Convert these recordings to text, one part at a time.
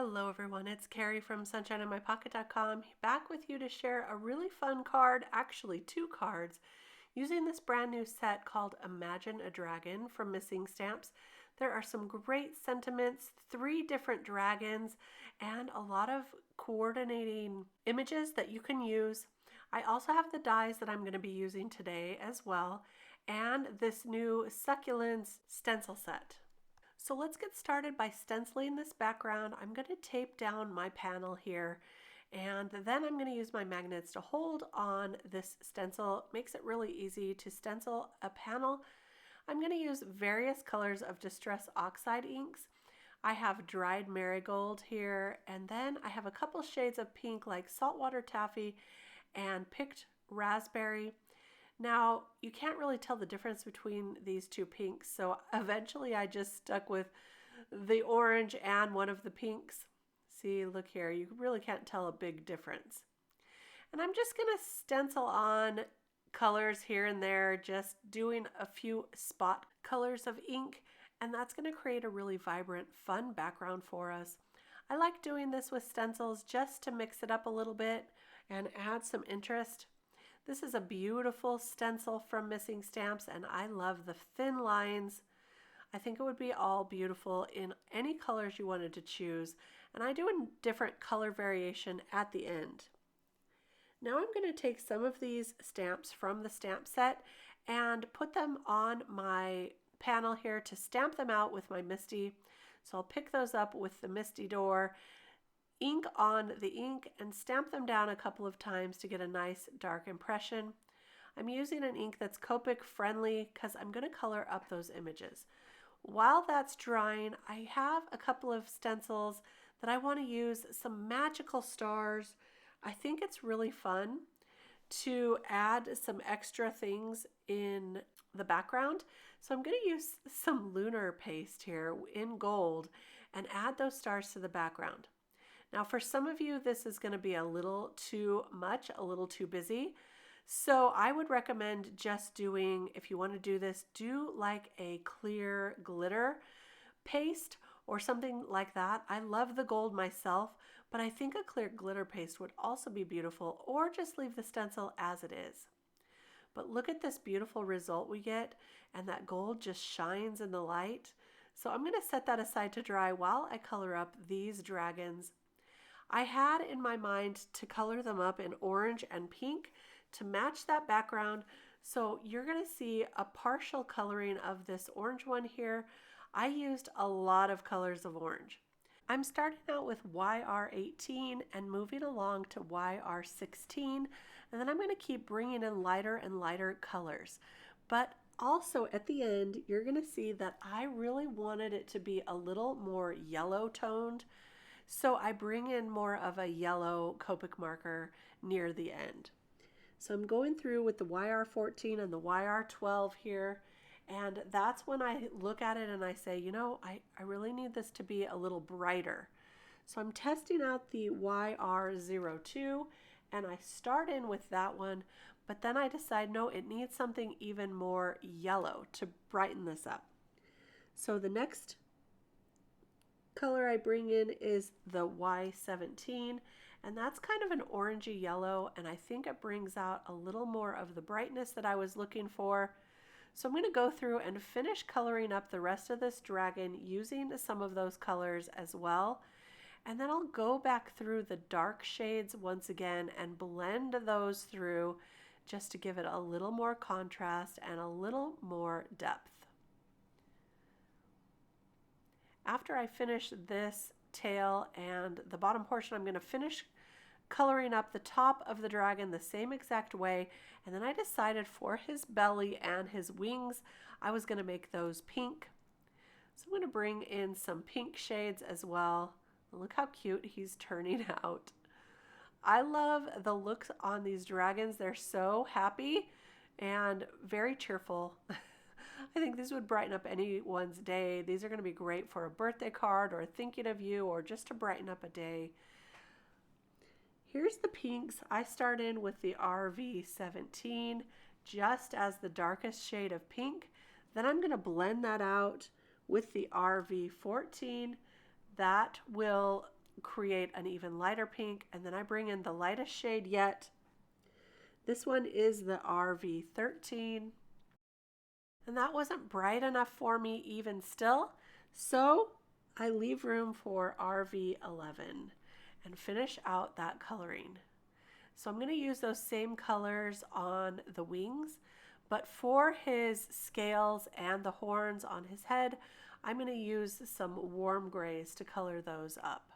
Hello everyone, it's Kari from sunshineinmypocket.com, back with you to share a really fun card, actually two cards, using this brand new set called Imagine a Dragon from Missing Stamps. There are some great sentiments, 3 different dragons, and a lot of coordinating images that you can use. I also have the dies that I'm going to be using today as well, and this new Succulent Stencil set. So let's get started by stenciling this background. I'm going to tape down my panel here, and then I'm going to use my magnets to hold on this stencil. It makes it really easy to stencil a panel. I'm going to use various colors of Distress Oxide inks. I have dried marigold here, and then I have a couple shades of pink like saltwater taffy and picked raspberry. Now, you can't really tell the difference between these two pinks, so eventually I just stuck with the orange and one of the pinks. See, look here, you really can't tell a big difference. And I'm just going to stencil on colors here and there, just doing a few spot colors of ink, and that's going to create a really vibrant, fun background for us. I like doing this with stencils just to mix it up a little bit and add some interest. This is a beautiful stencil from Missing Stamps, and I love the thin lines. I think it would be all beautiful in any colors you wanted to choose, and I do a different color variation at the end. Now I'm going to take some of these stamps from the stamp set and put them on my panel here to stamp them out with my MISTI. So I'll pick those up with the MISTI door, ink on the ink, and stamp them down a couple of times to get a nice dark impression. I'm using an ink that's Copic friendly because I'm going to color up those images. While that's drying, I have a couple of stencils that I want to use some magical stars. I think it's really fun to add some extra things in the background. So I'm going to use some lunar paste here in gold and add those stars to the background. Now, for some of you, this is going to be a little too much, a little too busy. So I would recommend just doing, if you want to do this, do like a clear glitter paste or something like that. I love the gold myself, but I think a clear glitter paste would also be beautiful, or just leave the stencil as it is. But look at this beautiful result we get, and that gold just shines in the light. So I'm going to set that aside to dry while I color up these dragons. I had in my mind to color them up in orange and pink to match that background. So you're going to see a partial coloring of this orange one here. I used a lot of colors of orange. I'm starting out with YR18 and moving along to YR16, and then I'm going to keep bringing in lighter and lighter colors. But also at the end, you're going to see that I really wanted it to be a little more yellow toned. So I bring in more of a yellow Copic marker near the end. So I'm going through with the YR14 and the YR12 here, and that's when I look at it and I say, you know, I really need this to be a little brighter. So I'm testing out the YR02, and I start in with that one, but then I decide, no, it needs something even more yellow to brighten this up. So the next color I bring in is the Y17, and that's kind of an orangey yellow, and I think it brings out a little more of the brightness that I was looking for. So I'm going to go through and finish coloring up the rest of this dragon using some of those colors as well, and then I'll go back through the dark shades once again and blend those through just to give it a little more contrast and a little more depth. After I finish this tail and the bottom portion, I'm going to finish coloring up the top of the dragon the same exact way. And then I decided for his belly and his wings, I was going to make those pink. So I'm going to bring in some pink shades as well. Look how cute he's turning out. I love the looks on these dragons. They're so happy and very cheerful. I think these would brighten up anyone's day. These are going to be great for a birthday card or thinking of you or just to brighten up a day. Here's the pinks. I start in with the RV17 just as the darkest shade of pink. Then I'm going to blend that out with the RV14. That will create an even lighter pink, and then I bring in the lightest shade yet. This one is the RV13, and that wasn't bright enough for me even still, so I leave room for RV11 and finish out that coloring. So I'm going to use those same colors on the wings, but for his scales and the horns on his head, I'm going to use some warm grays to color those up.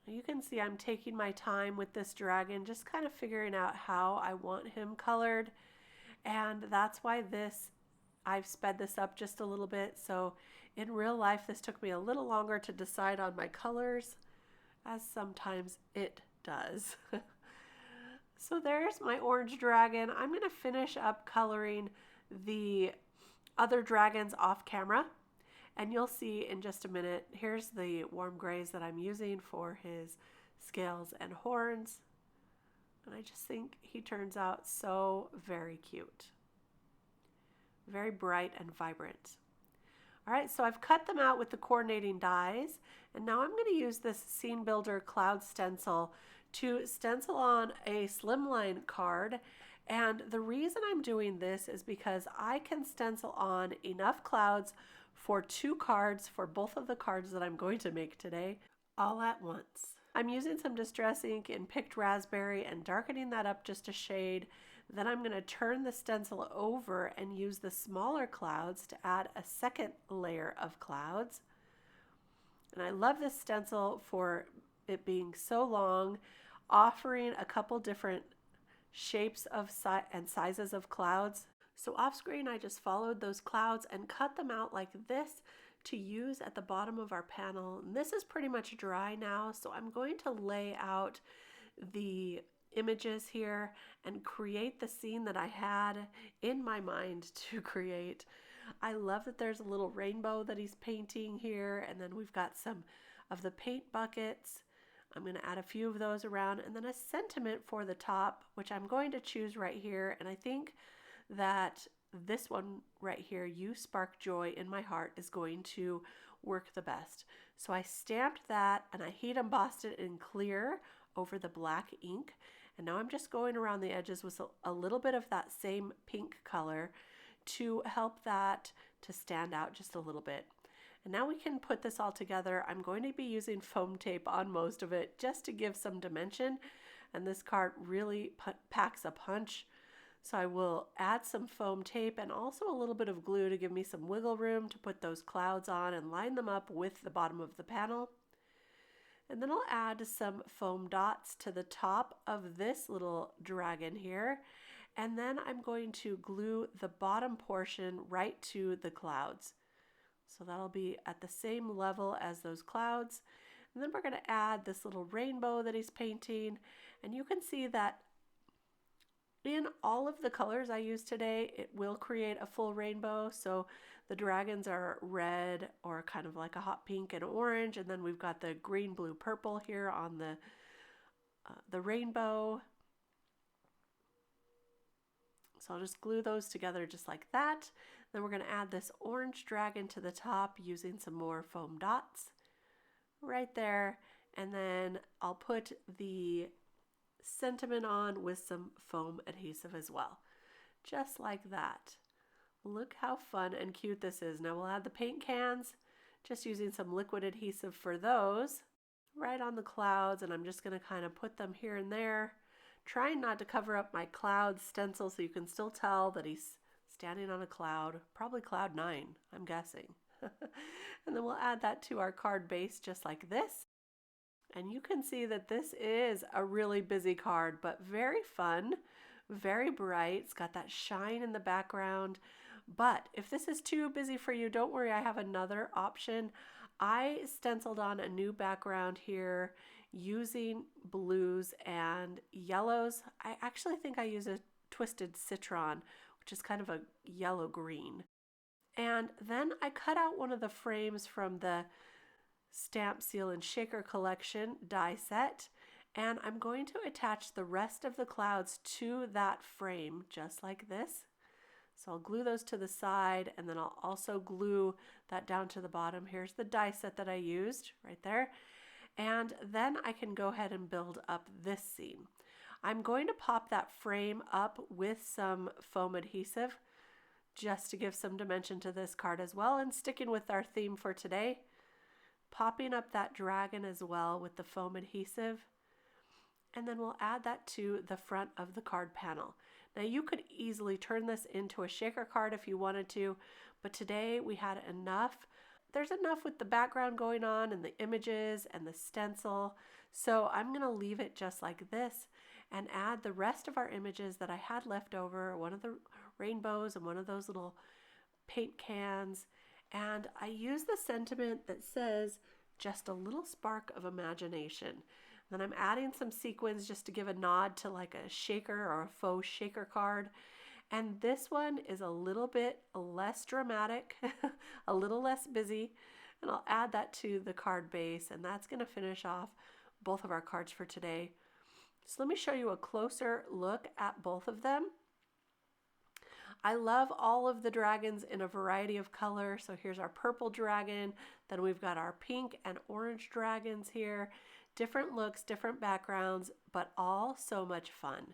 You can see I'm taking my time with this dragon, just kind of figuring out how I want him colored, and that's why I've sped this up just a little bit. So in real life, this took me a little longer to decide on my colors, as sometimes it does. So there's my orange dragon. I'm going to finish up coloring the other dragons off camera, and you'll see in just a minute. Here's the warm grays that I'm using for his scales and horns, and I just think he turns out so very cute. Very bright and vibrant. All right, so I've cut them out with the coordinating dies, and now I'm going to use this Scene Builder Cloud Stencil to stencil on a slimline card. And the reason I'm doing this is because I can stencil on enough clouds for 2 cards for both of the cards that I'm going to make today all at once. I'm using some Distress ink in Picked Raspberry and darkening that up just a shade. Then I'm going to turn the stencil over and use the smaller clouds to add a second layer of clouds. And I love this stencil for it being so long, offering a couple different shapes of and sizes of clouds. So off screen, I just followed those clouds and cut them out like this to use at the bottom of our panel. And this is pretty much dry now, so I'm going to lay out the images here and create the scene that I had in my mind to create. I love that there's a little rainbow that he's painting here, and then we've got some of the paint buckets. I'm going to add a few of those around, and then a sentiment for the top, which I'm going to choose right here. And I think that this one right here, "You Spark Joy in My Heart," is going to work the best. So I stamped that and I heat embossed it in clear over the black ink. And now I'm just going around the edges with a little bit of that same pink color to help that to stand out just a little bit. And now we can put this all together. I'm going to be using foam tape on most of it just to give some dimension. And this card really packs a punch. So I will add some foam tape and also a little bit of glue to give me some wiggle room to put those clouds on and line them up with the bottom of the panel. And then I'll add some foam dots to the top of this little dragon here. And then I'm going to glue the bottom portion right to the clouds. So that'll be at the same level as those clouds. And then we're going to add this little rainbow that he's painting. And you can see that in all of the colors I use today, it will create a full rainbow. So the dragons are red or kind of like a hot pink and orange. And then we've got the green, blue, purple here on the rainbow. So I'll just glue those together just like that. Then we're going to add this orange dragon to the top using some more foam dots right there. And then I'll put the sentiment on with some foam adhesive as well. Just like that. Look how fun and cute this is. Now we'll add the paint cans, just using some liquid adhesive for those right on the clouds. And I'm just going to kind of put them here and there, trying not to cover up my cloud stencil so you can still tell that he's standing on a cloud, probably cloud 9, I'm guessing. And then we'll add that to our card base just like this. And you can see that this is a really busy card, but very fun, very bright. It's got that shine in the background. But if this is too busy for you, don't worry, I have another option. I stenciled on a new background here using blues and yellows. I actually think I use a Twisted Citron, which is kind of a yellow green. And then I cut out one of the frames from the Stamp, Seal, and Shaker collection die set, and I'm going to attach the rest of the clouds to that frame just like this. So I'll glue those to the side, and then I'll also glue that down to the bottom. Here's the die set that I used right there. And then I can go ahead and build up this seam. I'm going to pop that frame up with some foam adhesive just to give some dimension to this card as well, and sticking with our theme for today, popping up that dragon as well with the foam adhesive, and then we'll add that to the front of the card panel. Now you could easily turn this into a shaker card if you wanted to, but today we had enough. There's enough with the background going on and the images and the stencil, so I'm going to leave it just like this and add the rest of our images that I had left over, one of the rainbows and one of those little paint cans. And I use the sentiment that says just a little spark of imagination. Then I'm adding some sequins just to give a nod to like a shaker or a faux shaker card. And this one is a little bit less dramatic, a little less busy, and I'll add that to the card base, and that's going to finish off both of our cards for today. So let me show you a closer look at both of them. I love all of the dragons in a variety of color. So here's our purple dragon, then we've got our pink and orange dragons here. Different looks, different backgrounds, but all so much fun.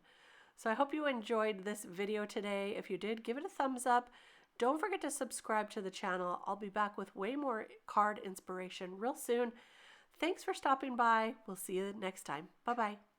So I hope you enjoyed this video today. If you did, give it a thumbs up. Don't forget to subscribe to the channel. I'll be back with way more card inspiration real soon. Thanks for stopping by. We'll see you next time. Bye-bye.